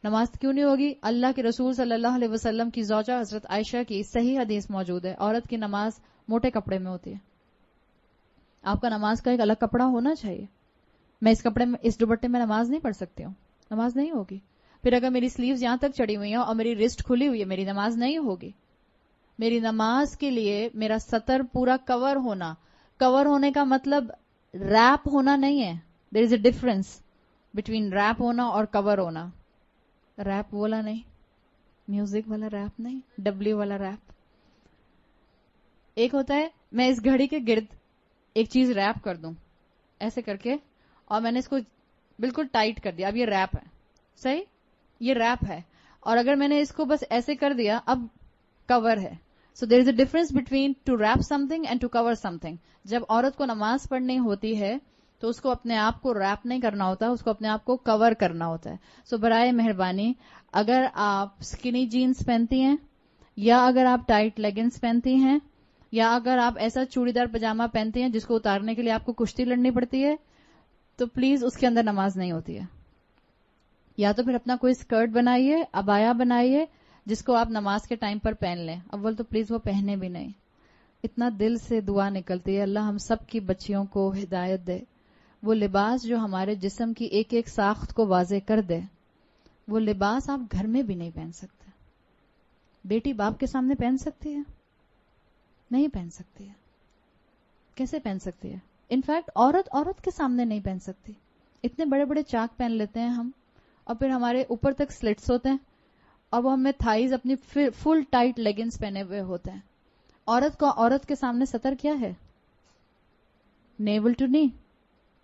نماز کیوں نہیں ہوگی؟ اللہ کے رسول صلی اللہ علیہ وسلم کی زوجہ حضرت عائشہ کی صحیح حدیث موجود ہے، عورت کی نماز موٹے کپڑے میں ہوتی ہے. آپ کا نماز کا ایک الگ کپڑا ہونا چاہیے. میں اس کپڑے میں، اس دوپٹے میں نماز نہیں پڑھ سکتی ہوں، نماز نہیں ہوگی. پھر اگر میری سلیوز یہاں تک چڑھی ہوئی ہیں اور میری رسٹ کھلی ہوئی ہے، میری نماز نہیں ہوگی. میری نماز کے لیے میرا سطر پورا کور ہونا، کور ہونے کا مطلب ریپ ہونا نہیں ہے. دیر is a difference between rape ہونا اور کور ہونا. ریپ والا نہیں، میوزک والا ریپ نہیں، ڈبلیو والا ریپ. ایک ہوتا ہے میں اس گھڑی کے گرد ایک چیز ریپ کر دوں ایسے کر کے، اور میں نے اس کو بالکل ٹائٹ کر دیا، اب یہ ریپ ہے. صحیح، یہ ریپ ہے. اور اگر میں نے اس کو بس ایسے کر دیا، اب کور ہے. So there is a difference between to wrap something and to cover something. جب عورت کو نماز پڑھنی ہوتی ہے تو اس کو اپنے آپ کو ریپ نہیں کرنا ہوتا، اس کو اپنے آپ کو کور کرنا ہوتا ہے. سو برائے مہربانی اگر آپ اسکنی جینز پہنتی ہیں، یا اگر آپ ٹائٹ لیگنز پہنتی ہیں، یا اگر آپ ایسا چوڑی دار پجامہ پہنتی ہیں جس کو اتارنے کے لیے آپ کو کشتی لڑنی پڑتی ہے، تو پلیز اس کے اندر نماز نہیں ہوتی ہے. یا تو پھر اپنا کوئی اسکرٹ بنائیے، عبایا بنائیے جس کو آپ نماز کے ٹائم پر پہن لیں. اول تو پلیز وہ پہنے بھی نہیں. اتنا دل سے دعا نکلتی ہے اللہ ہم سب کی بچیوں کو ہدایت دے. وہ لباس جو ہمارے جسم کی ایک ایک ساخت کو واضح کر دے، وہ لباس آپ گھر میں بھی نہیں پہن سکتے. بیٹی باپ کے سامنے پہن سکتی ہے؟ نہیں پہن سکتی ہے. کیسے پہن سکتی ہے؟ انفیکٹ عورت کے سامنے نہیں پہن سکتی. اتنے بڑے بڑے چاک پہن لیتے ہیں ہم، اور پھر ہمارے اوپر تک سلٹس ہوتے ہیں، اور وہ ہمیں تھائیز اپنی فل ٹائٹ لیگنز پہنے ہوئے ہوتے ہیں. عورت کے سامنے سطر کیا ہے؟ نیول ٹو نی،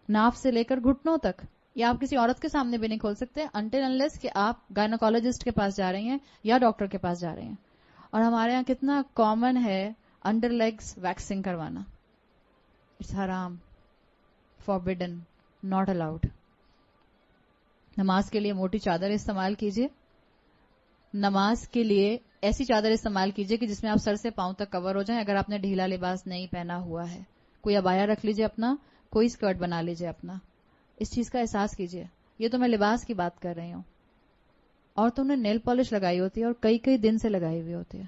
ناف سے لے کر گھٹنوں تک. یا آپ کسی عورت کے سامنے بھی نہیں کھول سکتے انٹل انلیس کہ آپ گائنوکالوجسٹ کے پاس جا رہی ہیں یا ڈاکٹر کے پاس جا رہی ہیں. اور ہمارے یہاں کتنا کامن ہے انڈر لیگز ویکسنگ کروانا. اٹس حرام، فوربڈن، ناٹ الاؤڈ. نماز کے لیے موٹی چادر استعمال کیجیے. نماز کے لیے ایسی چادر استعمال کیجیے کہ جس میں آپ سر سے پاؤں تک کور ہو جائیں. اگر آپ نے ڈھیلا لباس نہیں پہنا ہوا ہے، کوئی عبایا رکھ لیجیے اپنا، کوئی اسکرٹ بنا لیجیے اپنا. اس چیز کا احساس کیجیے. یہ تو میں لباس کی بات کر رہی ہوں. عورتوں نے نیل پالش لگائی ہوتی ہے اور کئی کئی دن سے لگائی ہوئی ہوتی ہے.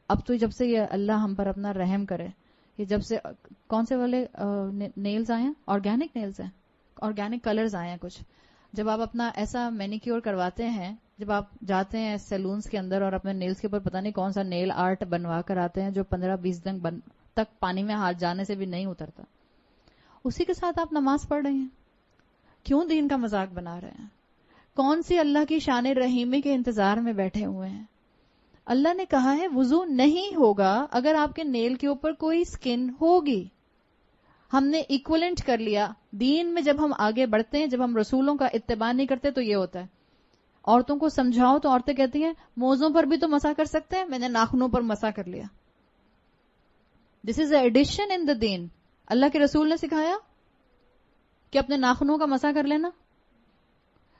اب تو جب سے یہ اللہ ہم پر اپنا رحم کرے، یہ جب سے کون سے والے نیلز آئے ہیں، آرگینک نیلز ہیں، آرگینک کلرز آئے ہیں کچھ. جب آپ اپنا ایسا مینیکیور کرواتے ہیں، جب آپ جاتے ہیں سیلونز کے اندر اور اپنے نیلز کے اوپر پتہ نہیں کون سا نیل آرٹ بنوا کر آتے ہیں جو 15-20 دن تک پانی میں ہاتھ جانے سے بھی نہیں اترتا، اسی کے ساتھ آپ نماز پڑھ رہے ہیں. کیوں دین کا مذاق بنا رہے ہیں؟ کون سی اللہ کی شان رحیمی کے انتظار میں بیٹھے ہوئے ہیں؟ اللہ نے کہا ہے وضو نہیں ہوگا اگر آپ کے نیل کے اوپر کوئی سکن ہوگی. ہم نے ایکولنٹ کر لیا. دین میں جب ہم آگے بڑھتے ہیں، جب ہم رسولوں کا اتباع نہیں کرتے تو یہ ہوتا ہے. عورتوں کو سمجھاؤ تو عورتیں کہتی ہیں موزوں پر بھی تو مسح کر سکتے ہیں، میں نے ناخنوں پر مسح کر لیا. دس از اے ایڈیشن ان دا دین. اللہ کے رسول نے سکھایا کہ اپنے ناخنوں کا مسح کر لینا.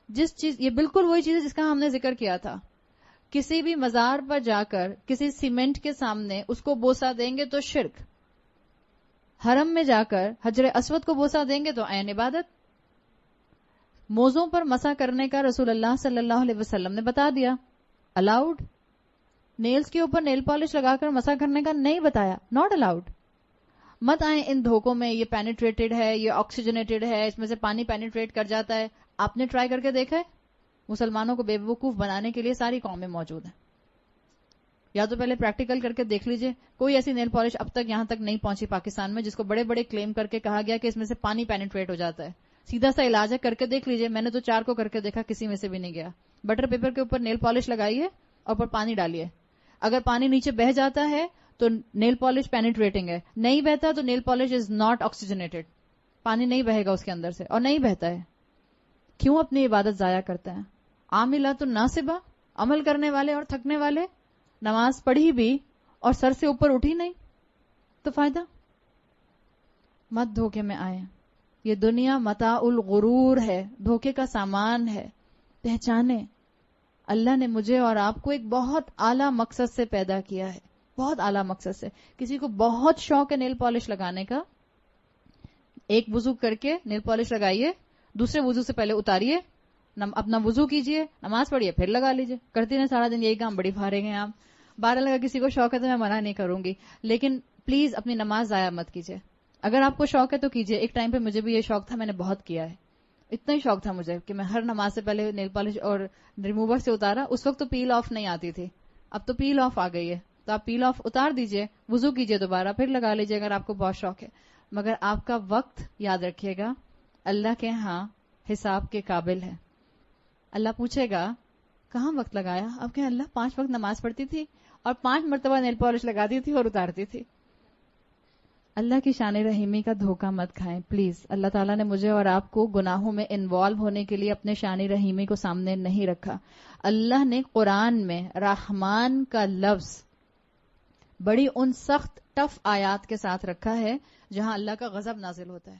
جس چیز، یہ بالکل وہی چیز ہے جس کا ہم نے ذکر کیا تھا. کسی بھی مزار پر جا کر کسی سیمنٹ کے سامنے اس کو بوسہ دیں گے تو شرک. حرم میں جا کر حجر اسود کو بوسہ دیں گے تو عین عبادت. موزوں پر مسح کرنے کا رسول اللہ صلی اللہ علیہ وسلم نے بتا دیا، الاؤڈ. نیلز کے اوپر نیل پالش لگا کر مسح کرنے کا نہیں بتایا، ناٹ الاؤڈ. مت آئیں ان دھوکوں میں، یہ پینیٹریٹڈ ہے، یہ آکسیجنیٹڈ ہے، اس میں سے پانی پینیٹریٹ کر جاتا ہے. آپ نے ٹرائی کر کے دیکھا ہے؟ مسلمانوں کو بے وقوف بنانے کے لیے ساری قومیں موجود ہیں. یا تو پہلے پریکٹیکل کر کے دیکھ لیجئے. کوئی ایسی نیل پالش اب تک یہاں تک نہیں پہنچی پاکستان میں جس کو بڑے بڑے کلیم کر کے کہا گیا کہ اس میں سے پانی پینیٹریٹ ہو جاتا ہے. سیدھا سا علاج ہے، کر کے دیکھ لیجئے. میں نے تو 4 کو کر کے دیکھا، کسی میں سے بھی نہیں گیا. بٹر پیپر کے اوپر نیل پالش لگائیے اور اوپر پانی ڈالیے. اگر پانی نیچے بہ جاتا ہے تو نیل پالش پینیٹریٹنگ ہے، نہیں بہتا تو nail polish is not oxygenated. پانی نہیں بہے گا اس کے اندر سے، اور نہیں بہتا ہے. کیوں اپنی عبادت ضائع کرتے ہیں؟ عاملات الناصبہ، عمل کرنے والے اور تھکنے والے. نماز پڑھی بھی اور سر سے اوپر اٹھی نہیں تو فائدہ. مت دھوکے میں آئے. یہ دنیا متاع الغرور ہے، دھوکے کا سامان ہے. پہچانے اللہ نے مجھے اور آپ کو ایک بہت اعلیٰ مقصد سے پیدا کیا ہے، بہت اعلیٰ مقصد سے. کسی کو بہت شوق ہے نیل پالش لگانے کا، ایک وضو کر کے نیل پالش لگائیے، دوسرے وضو سے پہلے اتاریے اپنا وضو کیجئے, نماز پڑھیے, پھر لگا لیجئے. کرتی رہیں سارا دن یہی کام, بڑی فارغ ہیں آپ. 12 اگر کسی کو شوق ہے تو میں منع نہیں کروں گی, لیکن پلیز اپنی نماز ضائع مت کیجئے. اگر آپ کو شوق ہے تو کیجئے. ایک ٹائم پہ مجھے بھی یہ شوق تھا, میں نے بہت کیا ہے. اتنا ہی شوق تھا مجھے کہ میں ہر نماز سے پہلے نیل پالش اور ریموور سے اتارا. اس وقت تو پیل آف نہیں آتی تھی, اب تو پیل آف آ گئی ہے, تو آپ پیل آف اتار دیجئے, وضو کیجئے دوبارہ, پھر لگا لیجئے اگر آپ کو بہت شوق ہے. مگر آپ کا وقت یاد رکھیے گا اللہ کے ہاں حساب کے قابل ہے. اللہ پوچھے گا کہاں وقت لگایا؟ اب کہ اللہ 5 وقت نماز پڑھتی تھی اور 5 مرتبہ نیل پالش لگاتی تھی اور اتارتی تھی. اللہ کی شان رحیمی کا دھوکہ مت کھائیں پلیز. اللہ تعالیٰ نے مجھے اور آپ کو گناہوں میں انوالو ہونے کے لیے اپنے شان رحیمی کو سامنے نہیں رکھا. اللہ نے قرآن میں رحمان کا لفظ بڑی ان سخت ٹف آیات کے ساتھ رکھا ہے جہاں اللہ کا غضب نازل ہوتا ہے.